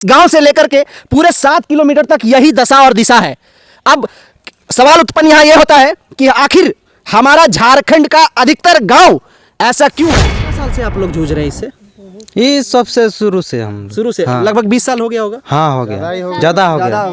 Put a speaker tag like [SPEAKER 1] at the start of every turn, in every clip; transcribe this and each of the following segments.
[SPEAKER 1] गांव से लेकर के पूरे 7 किलोमीटर तक यही दशा और दिशा है। अब सवाल उत्पन्न यहां यह होता है कि आखिर हमारा झारखंड का अधिकतर गांव ऐसा क्यों है? कितने साल से आप लोग जूझ रहे हैं इससे?
[SPEAKER 2] ये सबसे शुरू से हम
[SPEAKER 1] शुरू से
[SPEAKER 2] हाँ।
[SPEAKER 1] लगभग 20 साल हो गया होगा।
[SPEAKER 2] हाँ हो गया, ज्यादा हो गया।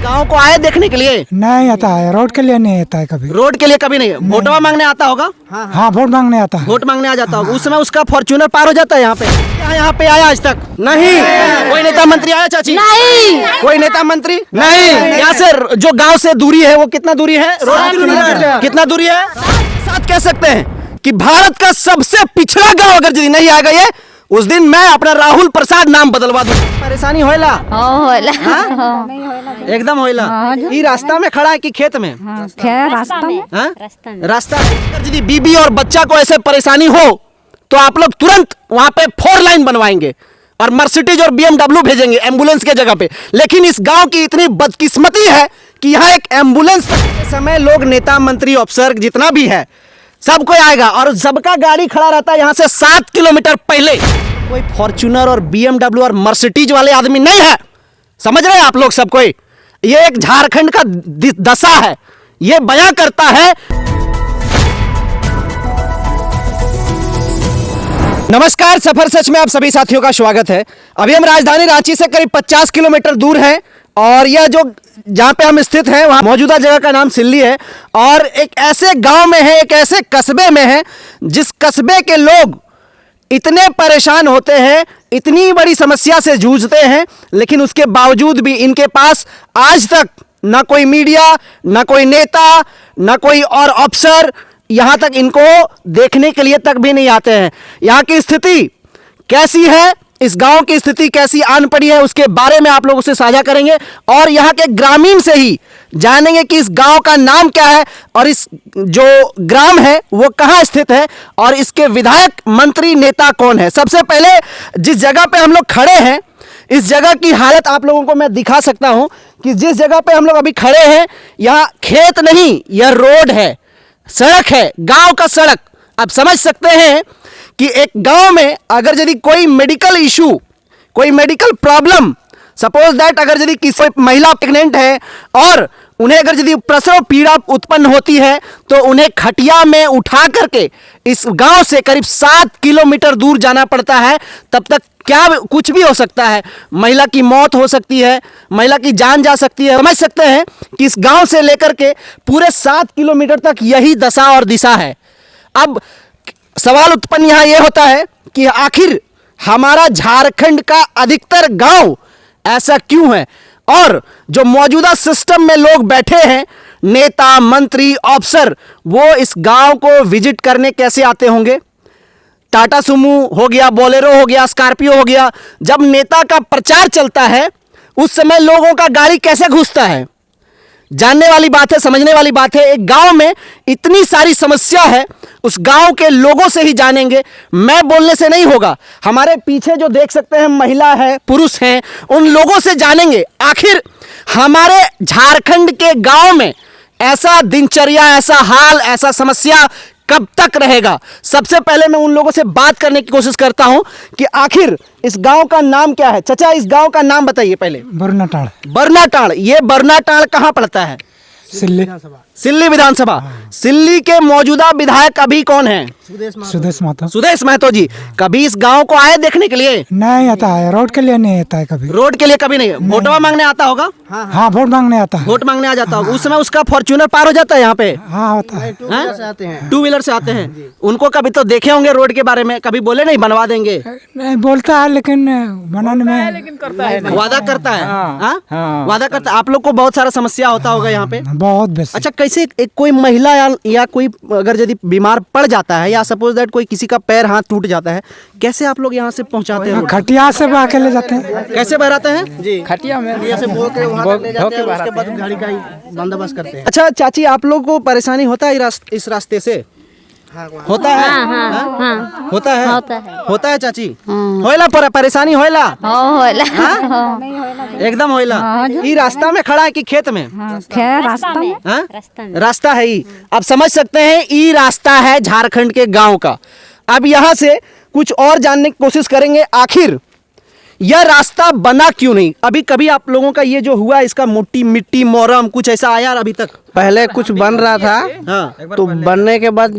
[SPEAKER 1] गांव को आए देखने के लिए?
[SPEAKER 3] नहीं आता है, रोड के लिए नहीं आता है कभी।
[SPEAKER 1] रोड के लिए कभी नहीं? वोटवा मांगने आता होगा?
[SPEAKER 3] हाँ वोट मांगने आता है।
[SPEAKER 1] वोट मांगने आ जाता होगा। उस समय उसका फॉर्च्यूनर पार हो जाता है यहाँ पे? यहाँ पे आया आज तक? नहीं। कोई नेता मंत्री आया चाची? नहीं। कोई नेता मंत्री? नहीं। यहाँ से जो गांव से दूरी है वो कितना दूरी है? 7 किलोमीटर। कितना दूरी है? साथ कह सकते हैं कि भारत का सबसे पिछड़ा गांव अगर यदि नहीं आएगा ये, उस दिन मैं अपना राहुल प्रसाद नाम बदलवा दूं। परेशानी होइला?
[SPEAKER 4] होला
[SPEAKER 1] एकदम होइला। ये रास्ता में खड़ा है कि खेत में?
[SPEAKER 4] रास्ता में।
[SPEAKER 1] रास्ता। अगर यदि बीबी और बच्चा को ऐसे परेशानी हो तो आप लोग तुरंत वहां पे 4 लाइन बनवाएंगे और मर्सिडीज और BMW भेजेंगे एम्बुलेंस के जगह पे। लेकिन इस गांव की इतनी बदकिस्मती है कि यहाँ एक एम्बुलेंस के समय लोग नेता मंत्री अफसर जितना भी है सब कोई आएगा और सबका गाड़ी खड़ा रहता है यहाँ से 7 किलोमीटर पहले। कोई फॉर्च्यूनर और BMW और मर्सिडीज वाले आदमी नहीं है। समझ रहे हैं आप लोग सब कोई? ये एक झारखंड का दशा है, ये बयां करता है। नमस्कार, सफर सच में आप सभी साथियों का स्वागत है। अभी हम राजधानी रांची से करीब 50 किलोमीटर दूर हैं और यह जो जहां पे हम स्थित हैं वहां मौजूदा जगह का नाम सिल्ली है और एक ऐसे गांव में है, एक ऐसे कस्बे में है जिस कस्बे के लोग इतने परेशान होते हैं, इतनी बड़ी समस्या से जूझते हैं, लेकिन उसके बावजूद भी इनके पास आज तक ना कोई मीडिया, ना कोई नेता, ना कोई और अफसर यहां तक इनको देखने के लिए तक भी नहीं आते हैं। यहां की स्थिति कैसी है, इस गांव की स्थिति कैसी आन पड़ी है, उसके बारे में आप लोगों से साझा करेंगे और यहां के ग्रामीण से ही जानेंगे कि इस गांव का नाम क्या है और इस जो ग्राम है वो कहां स्थित है और इसके विधायक, मंत्री, नेता कौन है। सबसे पहले जिस जगह पे हम लोग खड़े हैं इस जगह की हालत आप लोगों को मैं दिखा सकता हूं कि जिस जगह पे हम लोग अभी खड़े हैं यहां खेत नहीं, यह रोड है, सड़क है, गांव का सड़क। आप समझ सकते हैं कि एक गांव में अगर यदि कोई मेडिकल इशू, कोई मेडिकल प्रॉब्लम, सपोज दैट अगर यदि किसी महिला प्रेग्नेंट है और उन्हें अगर यदि प्रसव पीड़ा उत्पन्न होती है तो उन्हें खटिया में उठा करके इस गांव से करीब 7 किलोमीटर दूर जाना पड़ता है। तब तक क्या कुछ भी हो सकता है, महिला की मौत हो सकती है, महिला की जान जा सकती है। समझ सकते हैं कि इस गांव से लेकर के पूरे 7 किलोमीटर तक यही दशा और दिशा है। अब सवाल उत्पन्न यहां यह होता है कि आखिर हमारा झारखंड का अधिकतर गांव ऐसा क्यों है और जो मौजूदा सिस्टम में लोग बैठे हैं, नेता, मंत्री, अफसर, वो इस गांव को विजिट करने कैसे आते होंगे? टाटा सुमो हो गया, बोलेरो हो गया, स्कॉर्पियो हो गया, जब नेता का प्रचार चलता है उस समय लोगों का गाड़ी कैसे घुसता है? जानने वाली बात है, समझने वाली बात है। एक गांव में इतनी सारी समस्या है, उस गांव के लोगों से ही जानेंगे, मैं बोलने से नहीं होगा। हमारे पीछे जो देख सकते हैं महिला है, पुरुष हैं, उन लोगों से जानेंगे आखिर हमारे झारखंड के गांव में ऐसा दिनचर्या, ऐसा हाल, ऐसा समस्या कब तक रहेगा। सबसे पहले मैं उन लोगों से बात करने की कोशिश करता हूं कि आखिर इस गांव का नाम क्या है। चाचा, इस गांव का नाम बताइए पहले।
[SPEAKER 3] बरनाटाड़।
[SPEAKER 1] बरनाटाड़। ये बरनाटाड़ कहां पड़ता है?
[SPEAKER 3] सिल्ली।
[SPEAKER 1] सिल्ली विधानसभा। सिल्ली के मौजूदा विधायक अभी कौन है?
[SPEAKER 3] सुदेश महतो।
[SPEAKER 1] सुदेश महतो जी। कभी इस गांव को आए देखने के लिए?
[SPEAKER 3] नहीं आता है, रोड के लिए नहीं आता है कभी।
[SPEAKER 1] रोड के लिए कभी नहीं? वोटवा मांगने आता होगा?
[SPEAKER 3] हाँ वोट मांगने आता है।
[SPEAKER 1] वोट मांगने आ जाता होगा। उस समय उसका फॉर्च्यूनर पार हो जाता है यहाँ पे?
[SPEAKER 3] हाँ होता है।
[SPEAKER 1] 2 व्हीलर से आते हैं। उनको कभी तो देखे होंगे रोड के बारे में, कभी बोले नहीं बनवा देंगे?
[SPEAKER 3] नहीं बोलता है लेकिन बनाने में
[SPEAKER 1] वादा करता है। वादा करता है। आप लोग को बहुत सारा समस्या होता होगा यहाँ पे?
[SPEAKER 3] बहुत बेसी।
[SPEAKER 1] अच्छा, कैसे एक कोई महिला या कोई अगर यदि बीमार पड़ जाता है या सपोज दैट कोई किसी का पैर हाथ टूट जाता है, कैसे आप लोग यहाँ से पहुँचाते हैं?
[SPEAKER 3] खटिया से बहा के ले जाते हैं।
[SPEAKER 1] कैसे बहराते हैं जी?
[SPEAKER 2] खटिया में
[SPEAKER 1] से बोल के वहाँ तक ले जाते हैं, उसके बाद गाड़ी का बंदोबस्त करते हैं। अच्छा चाची, आप लोग को परेशानी होता है इस रास्ते से? होता है? होता है? होता है चाची? होइला परेशानी होइला? एकदम होइला। ये रास्ता में खड़ा है कि खेत में? रास्ता है ही। आप समझ सकते हैं, ये रास्ता है झारखंड के गांव का। अब यहाँ से कुछ और जानने की कोशिश करेंगे आखिर यह रास्ता बना क्यों नहीं? अभी कभी आप लोगों का ये जो हुआ इसका मिट्टी मोरम कुछ ऐसा आया अभी तक?
[SPEAKER 2] पहले कुछ बन रहा था।
[SPEAKER 1] हाँ
[SPEAKER 2] तो बनने के बाद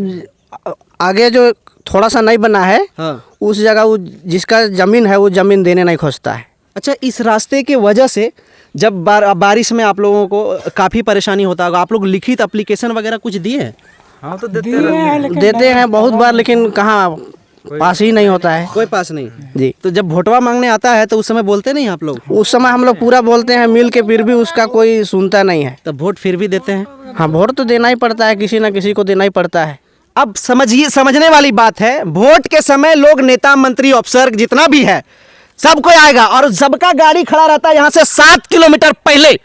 [SPEAKER 2] आगे जो थोड़ा सा नहीं बना है,
[SPEAKER 1] हाँ।
[SPEAKER 2] उस जगह वो जिसका जमीन है वो जमीन देने नहीं खोजता है।
[SPEAKER 1] अच्छा, इस रास्ते के वजह से जब बारिश में आप लोगों को काफ़ी परेशानी होता होगा, आप लोग लिखित एप्लीकेशन वगैरह कुछ दिए हैं?
[SPEAKER 2] हाँ तो
[SPEAKER 3] देते
[SPEAKER 2] हैं बहुत बार, लेकिन कहाँ पास ही नहीं होता है।
[SPEAKER 1] कोई पास नहीं
[SPEAKER 2] जी।
[SPEAKER 1] तो जब वोटवा मांगने आता है तो उस समय बोलते नहीं आप लोग?
[SPEAKER 2] उस समय हम लोग पूरा बोलते हैं मिल के, फिर भी उसका कोई सुनता नहीं है।
[SPEAKER 1] तब वोट फिर भी देते हैं?
[SPEAKER 2] हाँ, वोट तो देना ही पड़ता है, किसी ना किसी को देना ही पड़ता है।
[SPEAKER 1] अब समझने वाली बात है, वोट के समय लोग नेता मंत्री अफसर जितना भी है सब कोई आएगा और सबका गाड़ी खड़ा रहता है यहाँ से 7 किलोमीटर पहले।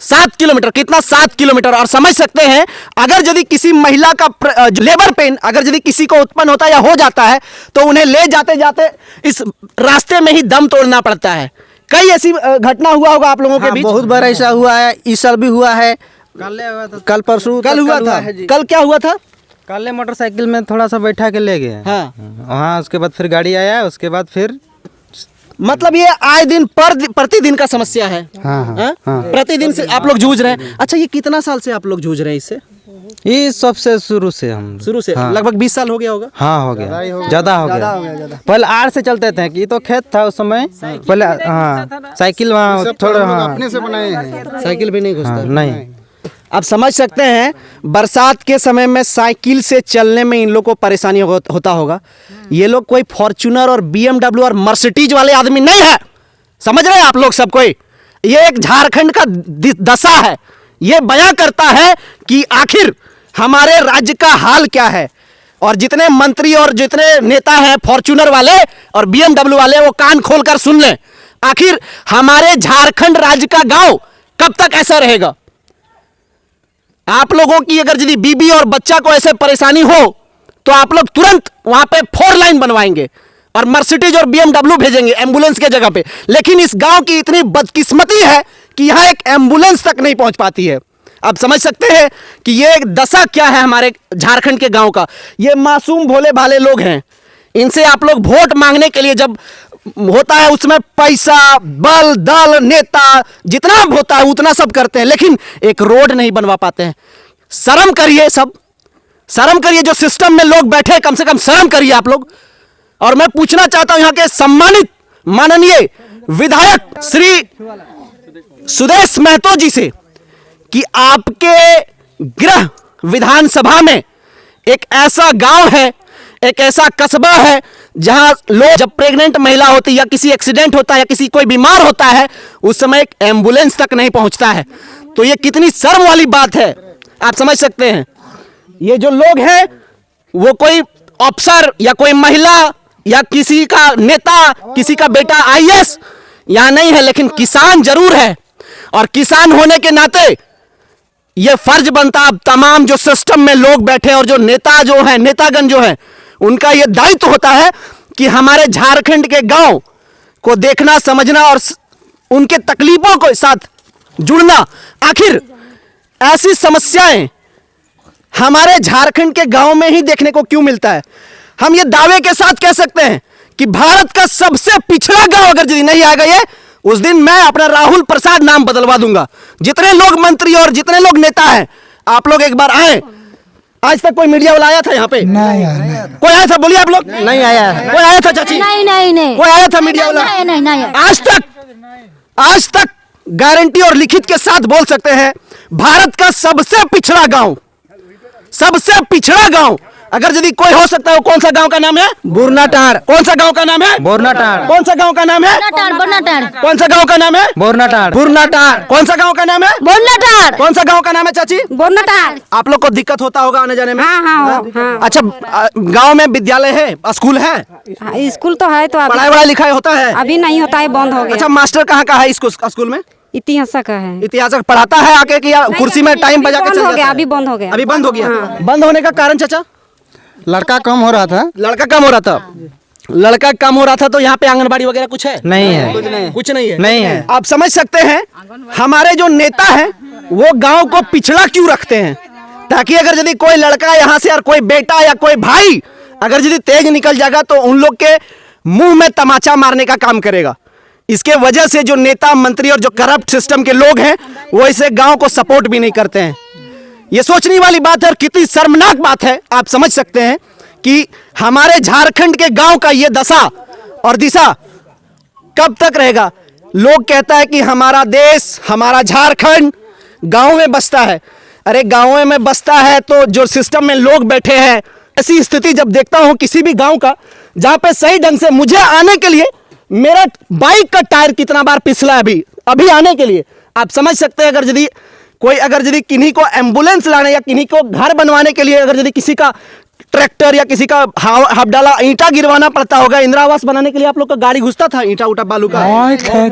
[SPEAKER 1] 7 किलोमीटर, कितना 7 किलोमीटर। और समझ सकते हैं अगर यदि किसी महिला का लेबर पेन अगर यदि किसी को उत्पन्न होता है या हो जाता है तो उन्हें ले जाते जाते इस रास्ते में ही दम तोड़ना पड़ता है। कई ऐसी घटना हुआ होगा आप लोगों के
[SPEAKER 2] हाँ,
[SPEAKER 1] बीच?
[SPEAKER 2] बहुत बार ऐसा हुआ है, इस साल भी हुआ है, कल परसों
[SPEAKER 1] कल हुआ था।
[SPEAKER 2] है जी।
[SPEAKER 1] कल क्या हुआ था?
[SPEAKER 2] कल मोटरसाइकिल में थोड़ा सा बैठा के ले गए।
[SPEAKER 1] हाँ।
[SPEAKER 2] हाँ, उसके बाद फिर गाड़ी आया, उसके बाद फिर
[SPEAKER 1] मतलब ये आए दिन प्रतिदिन का समस्या है।
[SPEAKER 2] हाँ, हाँ, हाँ।
[SPEAKER 1] प्रतिदिन से आप लोग जूझ रहे हैं। अच्छा, ये कितना साल से आप लोग जूझ रहे हैं इससे?
[SPEAKER 2] ये सबसे शुरू से हम
[SPEAKER 1] शुरू से?
[SPEAKER 2] हाँ।
[SPEAKER 1] लगभग 20 साल हो गया होगा।
[SPEAKER 2] हाँ, हो गया, ज्यादा हो गया। पहले आड़ से चलते थे कि ये तो खेत था उस समय पहले। हाँ, साइकिल वहाँ थोड़ा, हाँ,
[SPEAKER 5] अपने से बनाए हैं।
[SPEAKER 1] साइकिल भी नहीं घुसता?
[SPEAKER 2] हाँ, नहीं।
[SPEAKER 1] अब समझ सकते हैं बरसात के समय में साइकिल से चलने में इन लोग को परेशानी होता होगा। ये लोग कोई फॉर्च्यूनर और BMW और मर्सिडीज वाले आदमी नहीं है, समझ रहे हैं आप लोग सब कोई? ये एक झारखंड का दशा है। ये बयां करता है कि आखिर हमारे राज्य का हाल क्या है। और जितने मंत्री और जितने नेता हैं फॉर्च्यूनर वाले और BMW वाले, वो कान खोलकर सुन लें, आखिर हमारे झारखंड राज्य का गांव कब तक ऐसा रहेगा? आप लोगों की अगर यदि बीबी और बच्चा को ऐसे परेशानी हो तो आप लोग तुरंत वहां पे 4 लाइन बनवाएंगे और मर्सिडीज और BMW भेजेंगे एम्बुलेंस के जगह पे। लेकिन इस गांव की इतनी बदकिस्मती है कि यहां एक एम्बुलेंस तक नहीं पहुंच पाती है। आप समझ सकते हैं कि ये एक दशा क्या है हमारे झारखंड के गांव का। ये मासूम भोले भाले लोग हैं, इनसे आप लोग वोट मांगने के लिए जब होता है उसमें पैसा बल दल नेता जितना होता है उतना सब करते हैं, लेकिन एक रोड नहीं बनवा पाते हैं। शर्म करिए, सब शर्म करिए। जो सिस्टम में लोग बैठे कम से कम शर्म करिए आप लोग। और मैं पूछना चाहता हूं यहाँ के सम्मानित माननीय विधायक श्री सुदेश महतो जी से कि आपके गृह विधानसभा में एक ऐसा गांव है, एक ऐसा कस्बा है जहां लोग जब प्रेग्नेंट महिला होती है या किसी एक्सीडेंट होता है या किसी कोई बीमार होता है उस समय एक एम्बुलेंस तक नहीं पहुंचता है। तो ये कितनी शर्म वाली बात है, आप समझ सकते हैं। ये जो लोग हैं वो कोई अफसर या कोई महिला या किसी का नेता, किसी का बेटा IAS यहां नहीं है, लेकिन किसान जरूर है। और किसान होने के नाते ये फर्ज बनता अब तमाम जो सिस्टम में लोग बैठे और जो नेता जो हैं, नेतागण जो हैं, उनका ये दायित्व होता है कि हमारे झारखंड के गांव को देखना, समझना और उनके तकलीफों के साथ जुड़ना। आखिर ऐसी समस्याएं हमारे झारखंड के गांव में ही देखने को क्यों मिलता है? हम ये दावे के साथ कह सकते हैं कि भारत का सबसे पिछड़ा गांव अगर यदि नहीं आएगा ये, उस दिन मैं अपना राहुल प्रसाद नाम बदलवा दूंगा। जितने लोग मंत्री और जितने लोग नेता हैं, आप लोग एक बार आए। आज तक कोई मीडिया वाला आया था यहाँ पे?
[SPEAKER 3] नहीं नहीं
[SPEAKER 1] कोई आया था? बोलिए आप लोग।
[SPEAKER 2] नहीं आया है।
[SPEAKER 1] कोई आया था चाची?
[SPEAKER 4] नहीं नहीं नहीं
[SPEAKER 1] कोई आया था मीडिया वाला?
[SPEAKER 4] नहीं नहीं नहीं
[SPEAKER 1] आज तक गारंटी और लिखित के साथ बोल सकते हैं भारत का सबसे पिछड़ा गांव, सबसे पिछड़ा गांव अगर यदि कोई हो सकता है, वो कौन सा गांव का नाम है?
[SPEAKER 2] बोरनाटार।
[SPEAKER 1] कौन सा गांव का नाम है?
[SPEAKER 2] बोरनाटार।
[SPEAKER 1] कौन सा गांव का नाम है?
[SPEAKER 4] बोरनाटार
[SPEAKER 1] कौन सा गांव का नाम है?
[SPEAKER 2] बोरनाटार। बोरनाटार।
[SPEAKER 1] कौन सा गांव का नाम है?
[SPEAKER 4] बोरनाटार
[SPEAKER 1] कौन सा गांव का नाम है चाची?
[SPEAKER 4] बोरनाटार।
[SPEAKER 1] आप लोग को दिक्कत होता होगा आने जाने में?
[SPEAKER 4] हाँ, हाँ।
[SPEAKER 1] अच्छा, गांव में विद्यालय है, स्कूल है,
[SPEAKER 6] स्कूल तो है, तो अभी
[SPEAKER 1] पढ़ाई वढ़ाई लिखाई होता है?
[SPEAKER 6] अभी नहीं होता है, बंद हो गया।
[SPEAKER 1] अच्छा, मास्टर कहाँ का है इसको स्कूल में?
[SPEAKER 6] इतिहास का है।
[SPEAKER 1] इतिहास पढ़ाता है आके कि या कुर्सी में टाइम बजा के
[SPEAKER 6] बंद
[SPEAKER 1] चल
[SPEAKER 6] हो
[SPEAKER 1] जाता
[SPEAKER 6] गया,
[SPEAKER 1] है?
[SPEAKER 6] अभी बंद हो गया।
[SPEAKER 1] अभी बंद हो गया। बंद होने का कारण चाचा?
[SPEAKER 5] लड़का कम हो रहा था।
[SPEAKER 1] लड़का कम हो रहा था। लड़का कम हो रहा था तो यहाँ पे आंगनबाड़ी वगैरह कुछ है?
[SPEAKER 2] नहीं है।
[SPEAKER 1] कुछ नहीं है।
[SPEAKER 2] नहीं है।
[SPEAKER 1] आप समझ सकते हैं हमारे जो नेता हैं वो गांव को पिछड़ा क्यों रखते हैं, ताकि अगर यदि कोई लड़का यहाँ से और कोई बेटा या कोई भाई अगर यदि तेज निकल जाएगा तो उन लोग के मुंह में तमाचा मारने का काम करेगा। इसके वजह से जो नेता मंत्री और जो करप्ट सिस्टम के लोग हैं वो इसे गांव को सपोर्ट भी नहीं करते हैं। ये सोचने वाली बात है और कितनी शर्मनाक बात है। आप समझ सकते हैं कि हमारे झारखंड के गांव का ये दशा और दिशा कब तक रहेगा। लोग कहता है कि हमारा देश, हमारा झारखंड गांव में बसता है। अरे गांव में बसता है तो जो सिस्टम में लोग बैठे हैं, ऐसी स्थिति जब देखता हूं किसी भी गांव का जहां पे सही ढंग से मुझे आने के लिए मेरा बाइक का टायर कितना बार पिछला है अभी आने के लिए, आप समझ सकते हैं। अगर यदि किन्हीं को एम्बुलेंस लाने या किन्हीं को घर बनवाने के लिए अगर यदि किसी का ट्रैक्टर या किसी का हाफ डाला ईंटा गिरवाना पड़ता होगा, इंदिरा आवास बनाने के लिए आप लोग का गाड़ी घुसता था, ईंटा उठा बालू का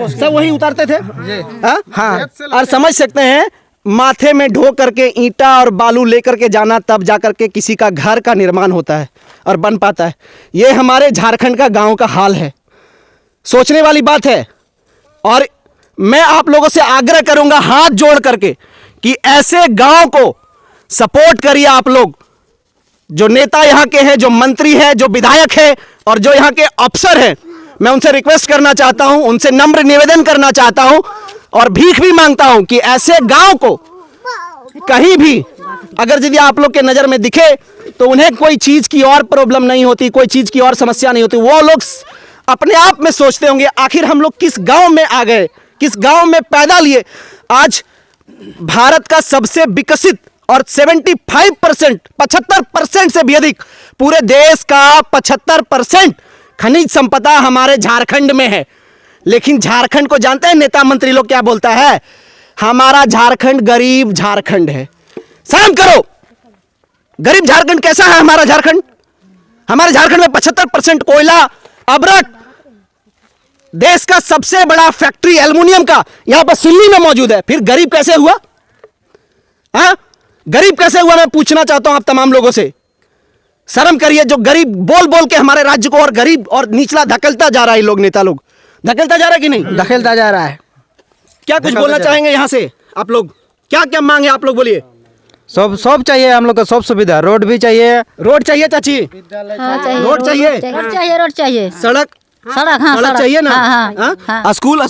[SPEAKER 1] सब वही उतारते थे। हाँ, और समझ सकते हैं माथे में ढो करके ईंटा और बालू लेकर के जाना, तब जाकर के किसी का घर का निर्माण होता है और बन पाता है। ये हमारे झारखंड का गांव का हाल है। सोचने वाली बात है। और मैं आप लोगों से आग्रह करूंगा हाथ जोड़ करके कि ऐसे गांव को सपोर्ट करिए। आप लोग जो नेता यहां के हैं, जो मंत्री हैं, जो विधायक हैं और जो यहां के अफसर हैं, मैं उनसे रिक्वेस्ट करना चाहता हूं, उनसे नम्र निवेदन करना चाहता हूं और भीख भी मांगता हूं कि ऐसे गांव को कहीं भी अगर यदि आप लोग के नजर में दिखे तो उन्हें कोई चीज की और प्रॉब्लम नहीं होती, कोई चीज की और समस्या नहीं होती। वो लोग अपने आप में सोचते होंगे आखिर हम लोग किस गांव में आ गए, किस गांव में पैदा लिए। आज भारत का सबसे विकसित और 75% से भी अधिक, पूरे देश का 75% खनिज संपदा हमारे झारखंड में है। लेकिन झारखंड को जानते हैं नेता मंत्री लोग क्या बोलता है, हमारा झारखंड गरीब झारखंड है। शर्म करो, गरीब झारखंड कैसा है हमारा झारखंड? हमारे झारखंड में 75% कोयला, अबरक, देश का सबसे बड़ा फैक्ट्री एल्युमिनियम का यहां पर सिल्ली में मौजूद है। फिर गरीब कैसे हुआ? हाँ, गरीब कैसे हुआ मैं पूछना चाहता हूं आप तमाम लोगों से। शर्म करिए, जो गरीब बोल बोल के हमारे राज्य को और गरीब और निचला धकेलता जा रहा है। लोग नेता लोग धकेलता जा रहा है कि नहीं?
[SPEAKER 2] धकेलता जा रहा है।
[SPEAKER 1] क्या कुछ बोलना चाहेंगे यहां से आप लोग? क्या क्या मांगे आप लोग, बोलिए।
[SPEAKER 2] सब चाहिए हम लोग को, सब सुविधा, रोड भी चाहिए।
[SPEAKER 1] रोड चाहिए चाची? रोड चाहिए,
[SPEAKER 4] रोड चाहिए,
[SPEAKER 1] सड़क
[SPEAKER 4] सड़क
[SPEAKER 1] चाहिए ना?
[SPEAKER 4] हाँ, हाँ।
[SPEAKER 1] स्कूल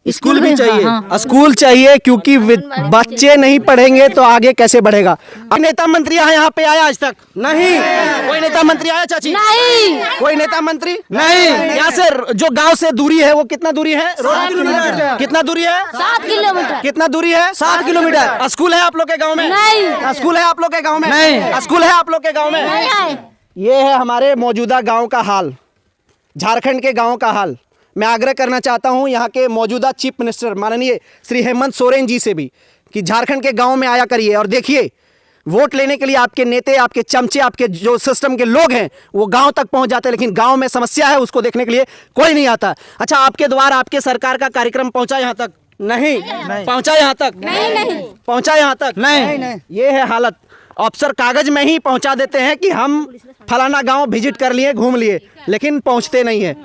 [SPEAKER 4] स्कूल
[SPEAKER 1] भी चाहिए।
[SPEAKER 4] हाँ।
[SPEAKER 1] स्कूल चाहिए क्योंकि बच्चे नहीं पढ़ेंगे तो आगे कैसे बढ़ेगा। नेता मंत्री यहाँ पे आया आज तक? नहीं। कोई नेता मंत्री आया चाची?
[SPEAKER 4] नहीं।
[SPEAKER 1] कोई नेता मंत्री नहीं। यहाँ से जो गांव से दूरी है वो कितना दूरी है?
[SPEAKER 4] 7 किलोमीटर।
[SPEAKER 1] कितना दूरी है?
[SPEAKER 4] 7 किलोमीटर।
[SPEAKER 1] कितना दूरी है? 7 किलोमीटर। स्कूल है आप लोग के गाँव में?
[SPEAKER 4] नहीं।
[SPEAKER 1] स्कूल है आप लोग के गाँव में?
[SPEAKER 2] नहीं।
[SPEAKER 1] स्कूल है आप लोग के गाँव में?
[SPEAKER 4] नहीं है।
[SPEAKER 1] ये है हमारे मौजूदा गांव का हाल, झारखंड के गांव का हाल। मैं आग्रह करना चाहता हूं यहां के मौजूदा चीफ मिनिस्टर माननीय श्री हेमंत सोरेन जी से भी कि झारखंड के गांव में आया करिए और देखिए, वोट लेने के लिए आपके नेता, आपके चमचे, आपके जो सिस्टम के लोग हैं वो गांव तक पहुंच जाते हैं, लेकिन गांव में समस्या है उसको देखने के लिए कोई नहीं आता। अच्छा, आपके द्वारा आपके सरकार का कार्यक्रम पहुंचा यहां तक? नहीं। पहुंचा यहां तक? नहीं। पहुंचा यहां तक? नहीं। ये है हालत। अफसर कागज में ही पहुंचा देते हैं कि हम फलाना गांव विजिट कर लिए, घूम लिए, लेकिन पहुंचते नहीं है।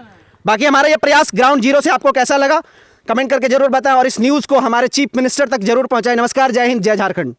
[SPEAKER 1] बाकी हमारा ये प्रयास ग्राउंड जीरो से आपको कैसा लगा कमेंट करके जरूर बताएं और इस न्यूज़ को हमारे चीफ मिनिस्टर तक जरूर पहुंचाएं। नमस्कार, जय हिंद, जय झारखंड।